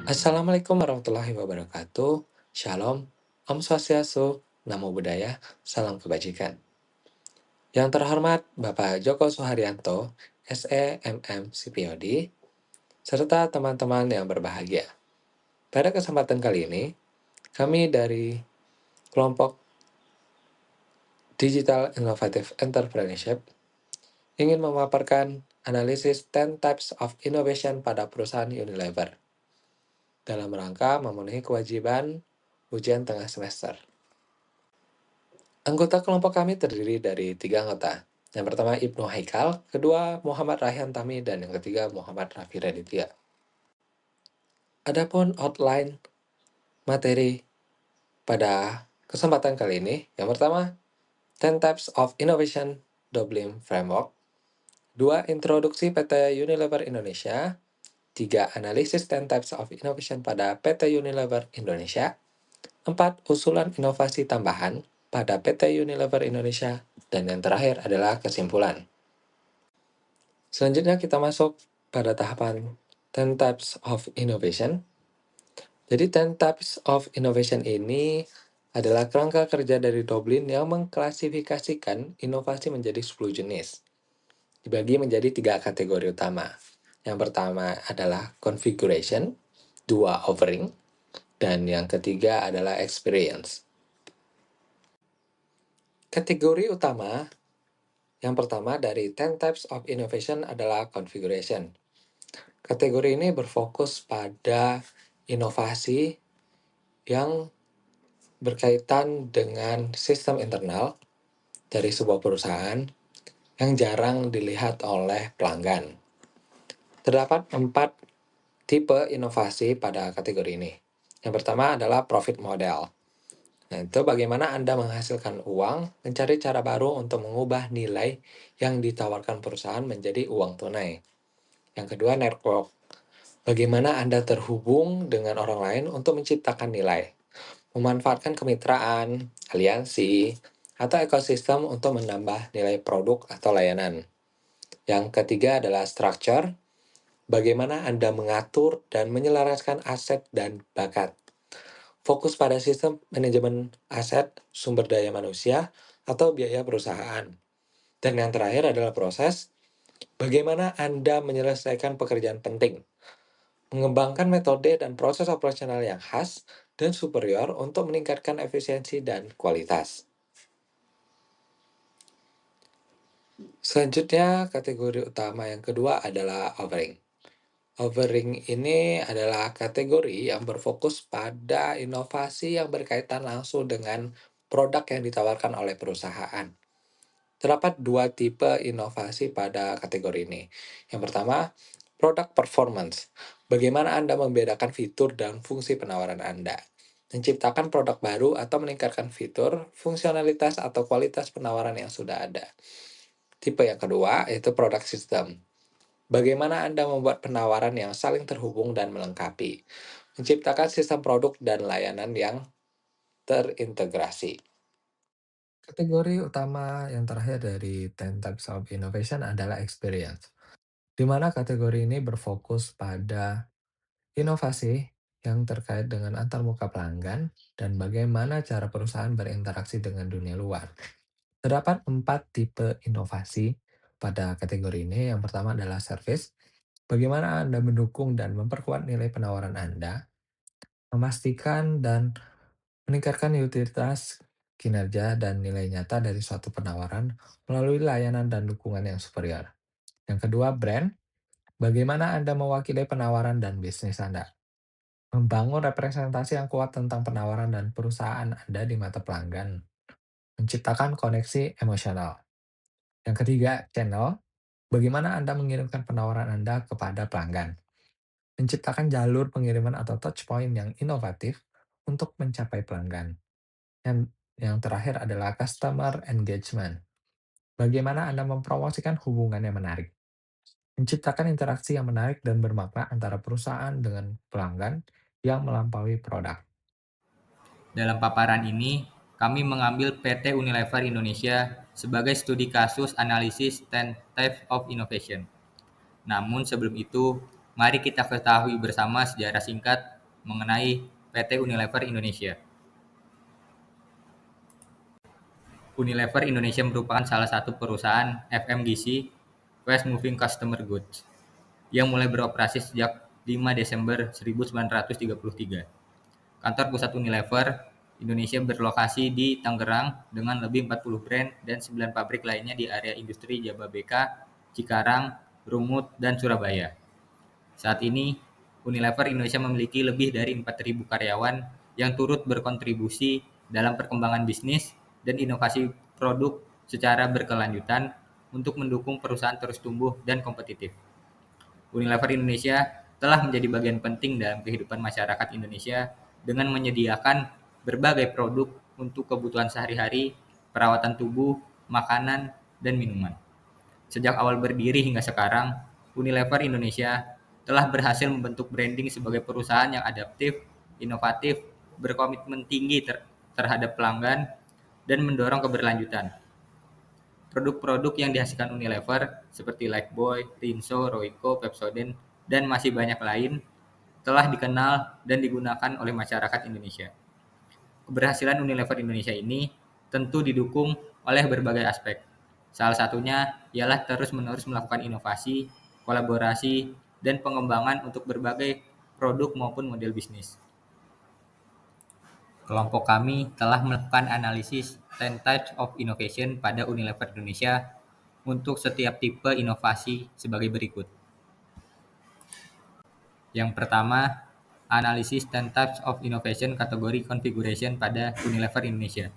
Assalamualaikum warahmatullahi wabarakatuh. Shalom, Om Swastiastu, Namo Buddhaya, Salam Kebajikan. Yang terhormat Bapak Joko Suharyanto, SEMM CPOD, serta teman-teman yang berbahagia. Pada kesempatan kali ini, kami dari kelompok Digital Innovative Entrepreneurship ingin memaparkan analisis 10 Types of Innovation pada perusahaan Unilever dalam rangka memenuhi kewajiban ujian tengah semester. Anggota kelompok kami terdiri dari 3 anggota. Yang pertama Ibnu Haikal, kedua Muhammad Rayhan Tami, dan yang ketiga Muhammad Raffi Raditya. Adapun outline materi pada kesempatan kali ini, yang pertama 10 Types of Innovation Dublin Framework, 2. Introduksi PT Unilever Indonesia, 3. Analisis 10 Types of Innovation pada PT Unilever Indonesia, 4. Usulan inovasi tambahan pada PT Unilever Indonesia, dan yang terakhir adalah kesimpulan. Selanjutnya kita masuk pada tahapan 10 Types of Innovation. Jadi 10 Types of Innovation ini adalah kerangka kerja dari Dublin yang mengklasifikasikan inovasi menjadi 10 jenis. Dibagi menjadi 3 kategori utama. Yang pertama adalah configuration, 2 offering, dan yang ketiga adalah experience. Kategori utama yang pertama dari 10 Types of Innovation adalah configuration. Kategori ini berfokus pada inovasi yang berkaitan dengan sistem internal dari sebuah perusahaan yang jarang dilihat oleh pelanggan. Terdapat 4 tipe inovasi pada kategori ini. Yang pertama adalah profit model. Nah, itu bagaimana Anda menghasilkan uang, mencari cara baru untuk mengubah nilai yang ditawarkan perusahaan menjadi uang tunai. Yang kedua, network. Bagaimana Anda terhubung dengan orang lain untuk menciptakan nilai, memanfaatkan kemitraan, aliansi, atau ekosistem untuk menambah nilai produk atau layanan. Yang ketiga adalah structure. Bagaimana Anda mengatur dan menyelaraskan aset dan bakat. Fokus pada sistem manajemen aset, sumber daya manusia, atau biaya perusahaan. Dan yang terakhir adalah proses. Bagaimana Anda menyelesaikan pekerjaan penting, mengembangkan metode dan proses operasional yang khas dan superior untuk meningkatkan efisiensi dan kualitas. Selanjutnya, kategori utama yang kedua adalah offering. Offering ini adalah kategori yang berfokus pada inovasi yang berkaitan langsung dengan produk yang ditawarkan oleh perusahaan. Terdapat 2 tipe inovasi pada kategori ini. Yang pertama, product performance. Bagaimana Anda membedakan fitur dan fungsi penawaran Anda, menciptakan produk baru atau meningkatkan fitur, fungsionalitas, atau kualitas penawaran yang sudah ada. Tipe yang kedua yaitu product system. Bagaimana Anda membuat penawaran yang saling terhubung dan melengkapi, menciptakan sistem produk dan layanan yang terintegrasi. Kategori utama yang terakhir dari 10 Types of Innovation adalah experience, di mana kategori ini berfokus pada inovasi yang terkait dengan antarmuka pelanggan dan bagaimana cara perusahaan berinteraksi dengan dunia luar. Terdapat 4 tipe inovasi pada kategori ini. Yang pertama adalah service. Bagaimana Anda mendukung dan memperkuat nilai penawaran Anda, memastikan dan meningkatkan utilitas, kinerja, dan nilai nyata dari suatu penawaran melalui layanan dan dukungan yang superior. Yang kedua, brand. Bagaimana Anda mewakili penawaran dan bisnis Anda, membangun representasi yang kuat tentang penawaran dan perusahaan Anda di mata pelanggan, menciptakan koneksi emosional. Yang ketiga, channel. Bagaimana Anda mengirimkan penawaran Anda kepada pelanggan, menciptakan jalur pengiriman atau touch point yang inovatif untuk mencapai pelanggan. Yang terakhir adalah customer engagement. Bagaimana Anda mempromosikan hubungan yang menarik, menciptakan interaksi yang menarik dan bermakna antara perusahaan dengan pelanggan yang melampaui produk. Dalam paparan ini, kami mengambil PT Unilever Indonesia sebagai studi kasus analisis 10 Types of Innovation. Namun sebelum itu, mari kita ketahui bersama sejarah singkat mengenai PT Unilever Indonesia. Unilever Indonesia merupakan salah satu perusahaan FMCG (Fast Moving Consumer Goods) yang mulai beroperasi sejak 5 Desember 1933. Kantor pusat Unilever Indonesia berlokasi di Tangerang dengan lebih 40 brand dan 9 pabrik lainnya di area industri Jababeka, Cikarang, Rungut, dan Surabaya. Saat ini, Unilever Indonesia memiliki lebih dari 4.000 karyawan yang turut berkontribusi dalam perkembangan bisnis dan inovasi produk secara berkelanjutan untuk mendukung perusahaan terus tumbuh dan kompetitif. Unilever Indonesia telah menjadi bagian penting dalam kehidupan masyarakat Indonesia dengan menyediakan berbagai produk untuk kebutuhan sehari-hari, perawatan tubuh, makanan, dan minuman. Sejak awal berdiri hingga sekarang, Unilever Indonesia telah berhasil membentuk branding sebagai perusahaan yang adaptif, inovatif, berkomitmen tinggi terhadap pelanggan, dan mendorong keberlanjutan. Produk-produk yang dihasilkan Unilever seperti Lifebuoy, Rinso, Royco, Pepsodent, dan masih banyak lain telah dikenal dan digunakan oleh masyarakat Indonesia. Keberhasilan Unilever Indonesia ini tentu didukung oleh berbagai aspek. Salah satunya ialah terus-menerus melakukan inovasi, kolaborasi, dan pengembangan untuk berbagai produk maupun model bisnis. Kelompok kami telah melakukan analisis 10 Types of Innovation pada Unilever Indonesia untuk setiap tipe inovasi sebagai berikut. Yang pertama, analisis 10 Types of Innovation kategori configuration pada Unilever Indonesia.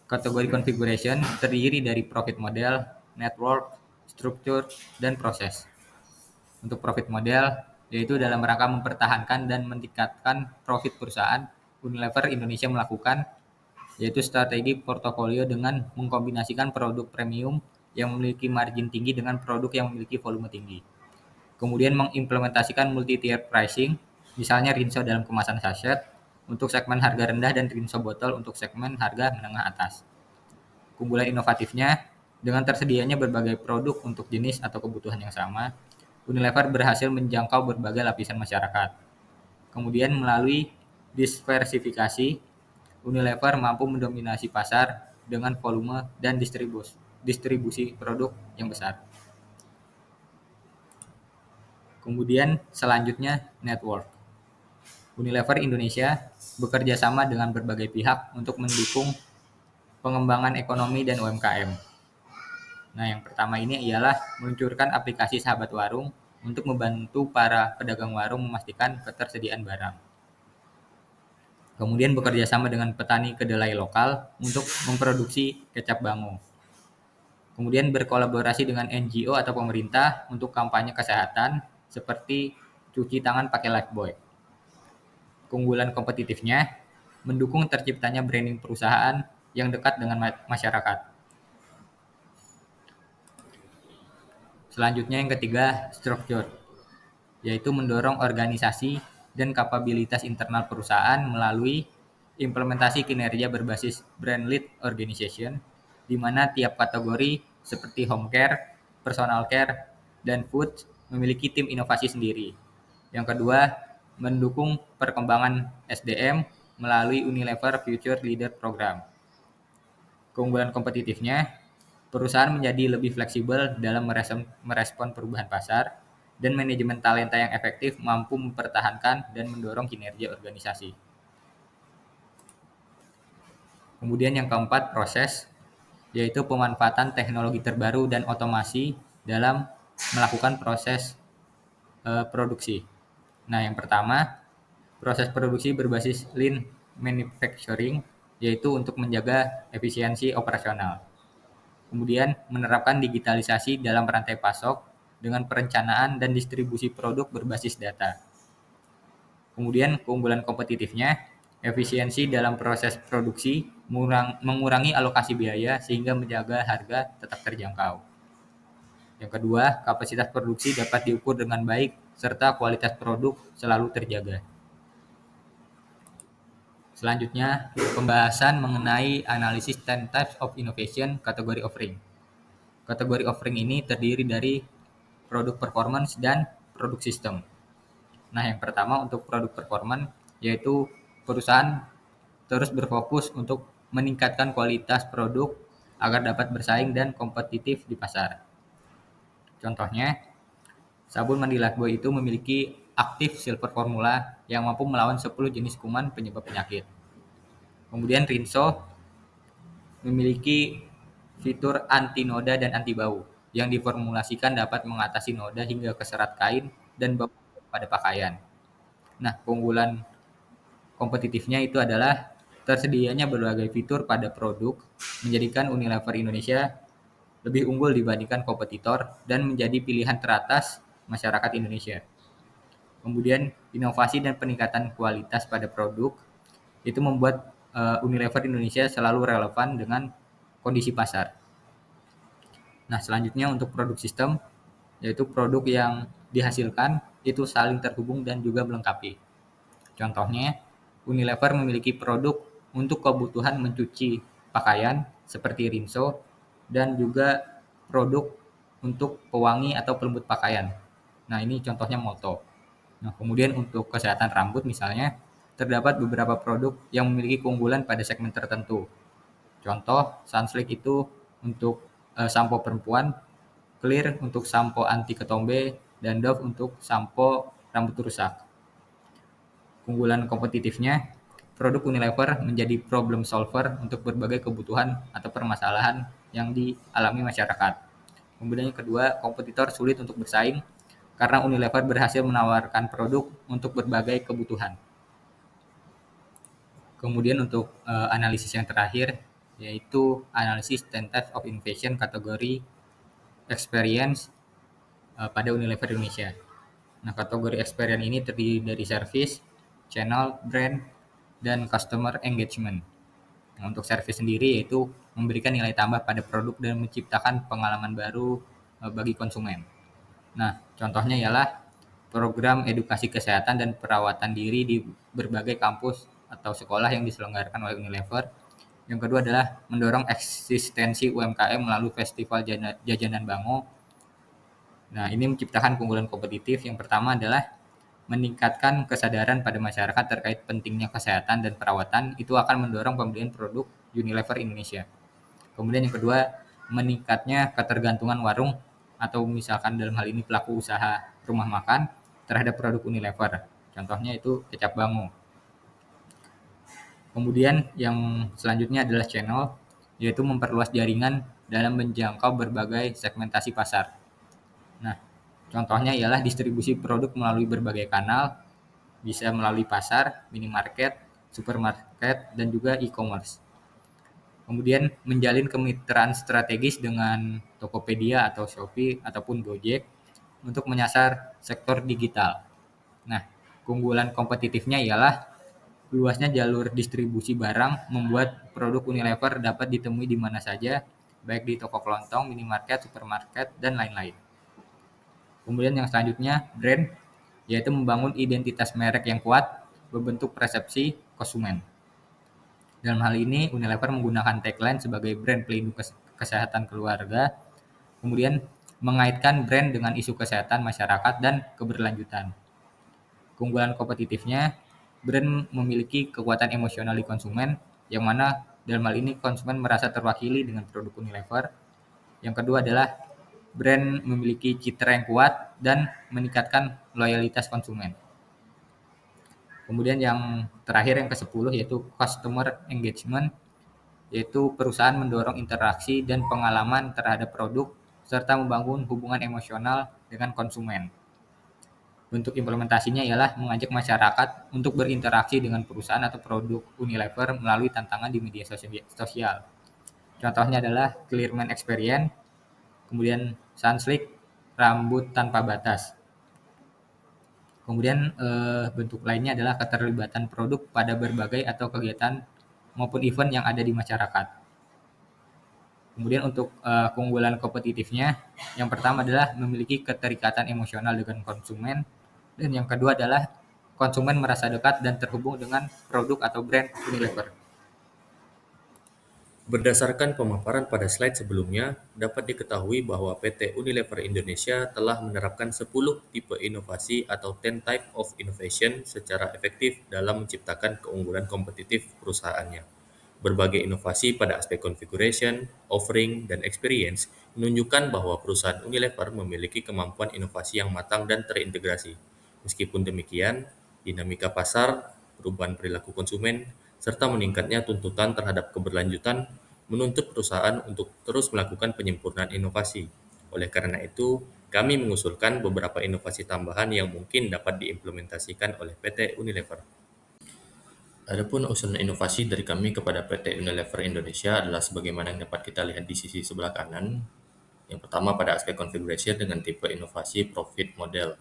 Kategori configuration terdiri dari profit model, network, struktur, dan proses. Untuk profit model, yaitu dalam rangka mempertahankan dan meningkatkan profit perusahaan, Unilever Indonesia melakukan yaitu strategi portofolio dengan mengkombinasikan produk premium yang memiliki margin tinggi dengan produk yang memiliki volume tinggi. Kemudian mengimplementasikan multi-tier pricing, misalnya Rinso dalam kemasan sachet untuk segmen harga rendah dan Rinso botol untuk segmen harga menengah atas. Keunggulan inovatifnya, dengan tersedianya berbagai produk untuk jenis atau kebutuhan yang sama, Unilever berhasil menjangkau berbagai lapisan masyarakat. Kemudian melalui diversifikasi, Unilever mampu mendominasi pasar dengan volume dan distribusi produk yang besar. Kemudian selanjutnya network. Unilever Indonesia bekerja sama dengan berbagai pihak untuk mendukung pengembangan ekonomi dan UMKM. Nah, yang pertama ini ialah meluncurkan aplikasi Sahabat Warung untuk membantu para pedagang warung memastikan ketersediaan barang. Kemudian bekerja sama dengan petani kedelai lokal untuk memproduksi kecap bango. Kemudian berkolaborasi dengan NGO atau pemerintah untuk kampanye kesehatan seperti cuci tangan pakai Lifebuoy. Keunggulan kompetitifnya mendukung terciptanya branding perusahaan yang dekat dengan masyarakat. Selanjutnya yang ketiga, struktur, yaitu mendorong organisasi dan kapabilitas internal perusahaan melalui implementasi kinerja berbasis brand lead organization, di mana tiap kategori seperti home care, personal care, dan food memiliki tim inovasi sendiri. Yang kedua, mendukung perkembangan SDM melalui Unilever Future Leader Program. Keunggulan kompetitifnya, perusahaan menjadi lebih fleksibel dalam merespon perubahan pasar, dan manajemen talenta yang efektif mampu mempertahankan dan mendorong kinerja organisasi. Kemudian yang keempat, proses, yaitu pemanfaatan teknologi terbaru dan otomasi dalam melakukan proses produksi. Nah, yang pertama, proses produksi berbasis lean manufacturing, yaitu untuk menjaga efisiensi operasional. Kemudian menerapkan digitalisasi dalam rantai pasok dengan perencanaan dan distribusi produk berbasis data. Kemudian keunggulan kompetitifnya, efisiensi dalam proses produksi, mengurangi alokasi biaya sehingga menjaga harga tetap terjangkau. Yang kedua, kapasitas produksi dapat diukur dengan baik serta kualitas produk selalu terjaga. Selanjutnya, pembahasan mengenai analisis 10 Types of Innovation kategori offering. Kategori offering ini terdiri dari produk performance dan produk sistem. Nah, yang pertama untuk produk performan, yaitu perusahaan terus berfokus untuk meningkatkan kualitas produk agar dapat bersaing dan kompetitif di pasar. Contohnya, sabun mandi Lifebuoy itu memiliki aktif silver formula yang mampu melawan 10 jenis kuman penyebab penyakit. Kemudian Rinso memiliki fitur anti noda dan anti bau yang diformulasikan dapat mengatasi noda hingga ke serat kain dan bau pada pakaian. Nah, keunggulan kompetitifnya itu adalah tersedianya berbagai fitur pada produk menjadikan Unilever Indonesia lebih unggul dibandingkan kompetitor dan menjadi pilihan teratas masyarakat Indonesia. Kemudian inovasi dan peningkatan kualitas pada produk itu membuat Unilever Indonesia selalu relevan dengan kondisi pasar. Nah, selanjutnya untuk produk sistem, yaitu produk yang dihasilkan itu saling terhubung dan juga melengkapi. Contohnya, Unilever memiliki produk untuk kebutuhan mencuci pakaian seperti Rinso dan juga produk untuk pewangi atau pelembut pakaian. Nah, ini contohnya Molto. Nah, kemudian untuk kesehatan rambut misalnya, terdapat beberapa produk yang memiliki keunggulan pada segmen tertentu. Contoh, Sunsilk itu untuk sampo perempuan, Clear untuk sampo anti ketombe, dan Dove untuk sampo rambut rusak. Keunggulan kompetitifnya, produk Unilever menjadi problem solver untuk berbagai kebutuhan atau permasalahan yang dialami masyarakat. Kemudian yang kedua, kompetitor sulit untuk bersaing karena Unilever berhasil menawarkan produk untuk berbagai kebutuhan. Kemudian untuk analisis yang terakhir, yaitu analisis 10 types of innovation kategori experience pada Unilever Indonesia. Nah, kategori experience ini terdiri dari service, channel, brand, dan customer engagement. Nah, untuk service sendiri yaitu memberikan nilai tambah pada produk dan menciptakan pengalaman baru bagi konsumen. Nah, contohnya ialah program edukasi kesehatan dan perawatan diri di berbagai kampus atau sekolah yang diselenggarakan oleh Unilever. Yang kedua adalah mendorong eksistensi UMKM melalui Festival Jajanan Bango. Nah, ini menciptakan keunggulan kompetitif. Yang pertama adalah meningkatkan kesadaran pada masyarakat terkait pentingnya kesehatan dan perawatan, itu akan mendorong pembelian produk Unilever Indonesia. Kemudian yang kedua, meningkatnya ketergantungan warung atau misalkan dalam hal ini pelaku usaha rumah makan terhadap produk Unilever. Contohnya itu kecap Bango. Kemudian yang selanjutnya adalah channel, yaitu memperluas jaringan dalam menjangkau berbagai segmentasi pasar. Nah, contohnya ialah distribusi produk melalui berbagai kanal, bisa melalui pasar, minimarket, supermarket, dan juga e-commerce. Kemudian menjalin kemitraan strategis dengan Tokopedia atau Shopee ataupun Gojek untuk menyasar sektor digital. Nah, keunggulan kompetitifnya ialah luasnya jalur distribusi barang membuat produk Unilever dapat ditemui di mana saja, baik di toko kelontong, minimarket, supermarket, dan lain-lain. Kemudian yang selanjutnya, brand, yaitu membangun identitas merek yang kuat, berbentuk persepsi konsumen. Dalam hal ini, Unilever menggunakan tagline sebagai brand pelindung kesehatan keluarga, kemudian mengaitkan brand dengan isu kesehatan masyarakat dan keberlanjutan. Keunggulan kompetitifnya, brand memiliki kekuatan emosional di konsumen, yang mana dalam hal ini konsumen merasa terwakili dengan produk Unilever. Yang kedua adalah brand memiliki citra yang kuat dan meningkatkan loyalitas konsumen. Kemudian yang terakhir yang ke-10 yaitu customer engagement, yaitu perusahaan mendorong interaksi dan pengalaman terhadap produk serta membangun hubungan emosional dengan konsumen. Bentuk implementasinya ialah mengajak masyarakat untuk berinteraksi dengan perusahaan atau produk Unilever melalui tantangan di media sosial. Contohnya adalah Clearman Experience, kemudian Sunsilk, rambut tanpa batas. Kemudian bentuk lainnya adalah keterlibatan produk pada berbagai atau kegiatan maupun event yang ada di masyarakat. Kemudian untuk keunggulan kompetitifnya, yang pertama adalah memiliki keterikatan emosional dengan konsumen, dan yang kedua adalah konsumen merasa dekat dan terhubung dengan produk atau brand Unilever. Berdasarkan pemaparan pada slide sebelumnya, dapat diketahui bahwa PT Unilever Indonesia telah menerapkan 10 tipe inovasi atau 10 type of innovation secara efektif dalam menciptakan keunggulan kompetitif perusahaannya. Berbagai inovasi pada aspek configuration, offering, dan experience menunjukkan bahwa perusahaan Unilever memiliki kemampuan inovasi yang matang dan terintegrasi. Meskipun demikian, dinamika pasar, perubahan perilaku konsumen, serta meningkatnya tuntutan terhadap keberlanjutan menuntut perusahaan untuk terus melakukan penyempurnaan inovasi. Oleh karena itu, kami mengusulkan beberapa inovasi tambahan yang mungkin dapat diimplementasikan oleh PT Unilever. Adapun usulan inovasi dari kami kepada PT Unilever Indonesia adalah sebagaimana yang dapat kita lihat di sisi sebelah kanan. Yang pertama pada aspek configuration dengan tipe inovasi profit model.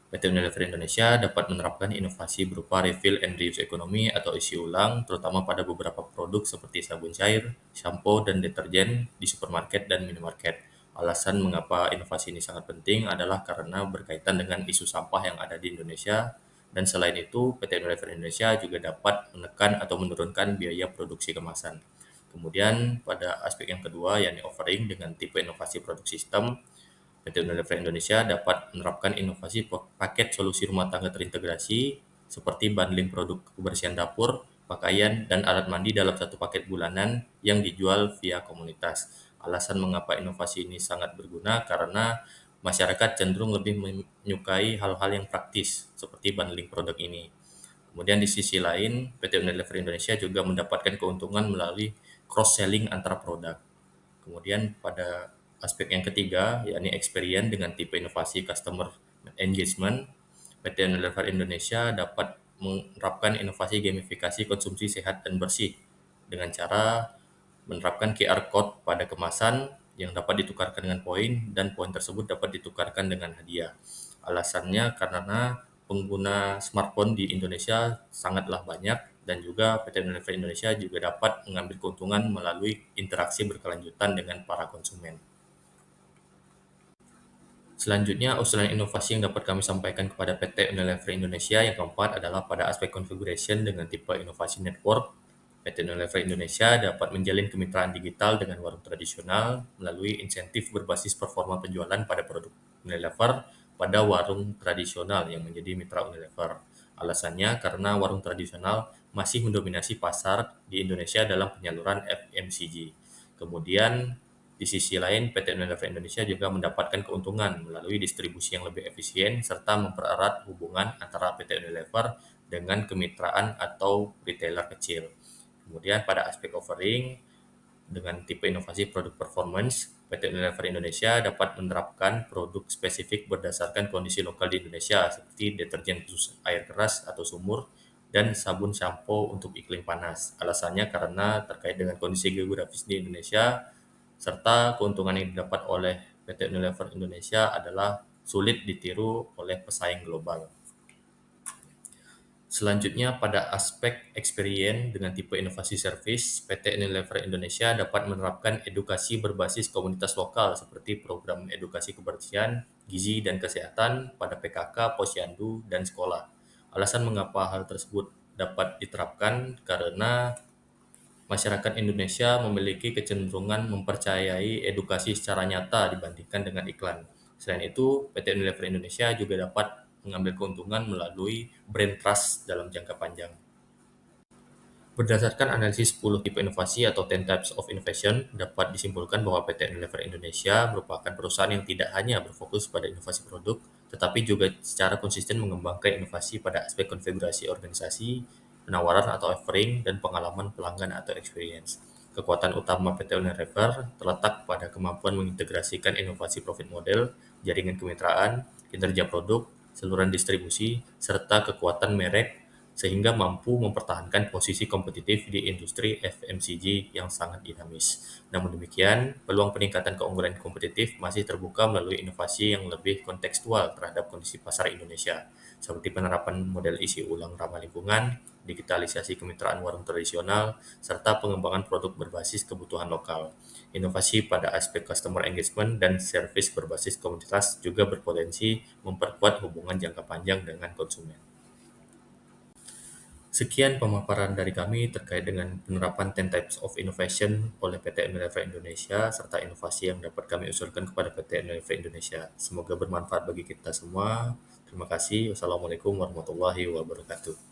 PT Unilever Indonesia dapat menerapkan inovasi berupa refill and reuse ekonomi atau isi ulang, terutama pada beberapa produk seperti sabun cair, shampoo, dan deterjen di supermarket dan minimarket. Alasan mengapa inovasi ini sangat penting adalah karena berkaitan dengan isu sampah yang ada di Indonesia, dan selain itu, PT Unilever Indonesia juga dapat menekan atau menurunkan biaya produksi kemasan. Kemudian pada aspek yang kedua, yakni offering dengan tipe inovasi produk sistem, PT Unilever Indonesia dapat menerapkan inovasi paket solusi rumah tangga terintegrasi seperti bundling produk kebersihan dapur, pakaian, dan alat mandi dalam satu paket bulanan yang dijual via komunitas. Alasan mengapa inovasi ini sangat berguna karena masyarakat cenderung lebih menyukai hal-hal yang praktis seperti bundling produk ini. Kemudian di sisi lain, PT Unilever Indonesia juga mendapatkan keuntungan melalui cross-selling antara produk. Kemudian pada aspek yang ketiga, yakni experience dengan tipe inovasi customer engagement, PT Unilever Indonesia dapat menerapkan inovasi gamifikasi konsumsi sehat dan bersih dengan cara menerapkan QR code pada kemasan yang dapat ditukarkan dengan poin dan poin tersebut dapat ditukarkan dengan hadiah. Alasannya karena pengguna smartphone di Indonesia sangatlah banyak dan juga PT Unilever Indonesia juga dapat mengambil keuntungan melalui interaksi berkelanjutan dengan para konsumen. Selanjutnya, usulan inovasi yang dapat kami sampaikan kepada PT Unilever Indonesia yang keempat adalah pada aspek configuration dengan tipe inovasi network. PT Unilever Indonesia dapat menjalin kemitraan digital dengan warung tradisional melalui insentif berbasis performa penjualan pada produk Unilever pada warung tradisional yang menjadi mitra Unilever. Alasannya karena warung tradisional masih mendominasi pasar di Indonesia dalam penyaluran FMCG. Kemudian di sisi lain, PT Unilever Indonesia juga mendapatkan keuntungan melalui distribusi yang lebih efisien serta mempererat hubungan antara PT Unilever dengan kemitraan atau retailer kecil. Kemudian pada aspek offering, dengan tipe inovasi produk performance, PT Unilever Indonesia dapat menerapkan produk spesifik berdasarkan kondisi lokal di Indonesia seperti deterjen khusus air keras atau sumur dan sabun shampoo untuk iklim panas. Alasannya karena terkait dengan kondisi geografis di Indonesia serta keuntungan yang didapat oleh PT Unilever Indonesia adalah sulit ditiru oleh pesaing global. Selanjutnya, pada aspek experience dengan tipe inovasi service, PT Unilever Indonesia dapat menerapkan edukasi berbasis komunitas lokal seperti program edukasi kebersihan, gizi, dan kesehatan pada PKK, posyandu, dan sekolah. Alasan mengapa hal tersebut dapat diterapkan karena masyarakat Indonesia memiliki kecenderungan mempercayai edukasi secara nyata dibandingkan dengan iklan. Selain itu, PT Unilever Indonesia juga dapat mengambil keuntungan melalui brand trust dalam jangka panjang. Berdasarkan analisis 10 tipe inovasi atau 10 types of innovation, dapat disimpulkan bahwa PT Unilever Indonesia merupakan perusahaan yang tidak hanya berfokus pada inovasi produk, tetapi juga secara konsisten mengembangkan inovasi pada aspek konfigurasi organisasi, penawaran atau offering, dan pengalaman pelanggan atau experience. Kekuatan utama PT Unilever terletak pada kemampuan mengintegrasikan inovasi profit model, jaringan kemitraan, kinerja produk, saluran distribusi, serta kekuatan merek sehingga mampu mempertahankan posisi kompetitif di industri FMCG yang sangat dinamis. Namun demikian, peluang peningkatan keunggulan kompetitif masih terbuka melalui inovasi yang lebih kontekstual terhadap kondisi pasar Indonesia, seperti penerapan model isi ulang ramah lingkungan, digitalisasi kemitraan warung tradisional, serta pengembangan produk berbasis kebutuhan lokal. Inovasi pada aspek customer engagement dan service berbasis komunitas juga berpotensi memperkuat hubungan jangka panjang dengan konsumen. Sekian pemaparan dari kami terkait dengan penerapan 10 Types of Innovation oleh PT Unilever Indonesia serta inovasi yang dapat kami usulkan kepada PT Unilever Indonesia. Semoga bermanfaat bagi kita semua. Terima kasih. Wassalamualaikum warahmatullahi wabarakatuh.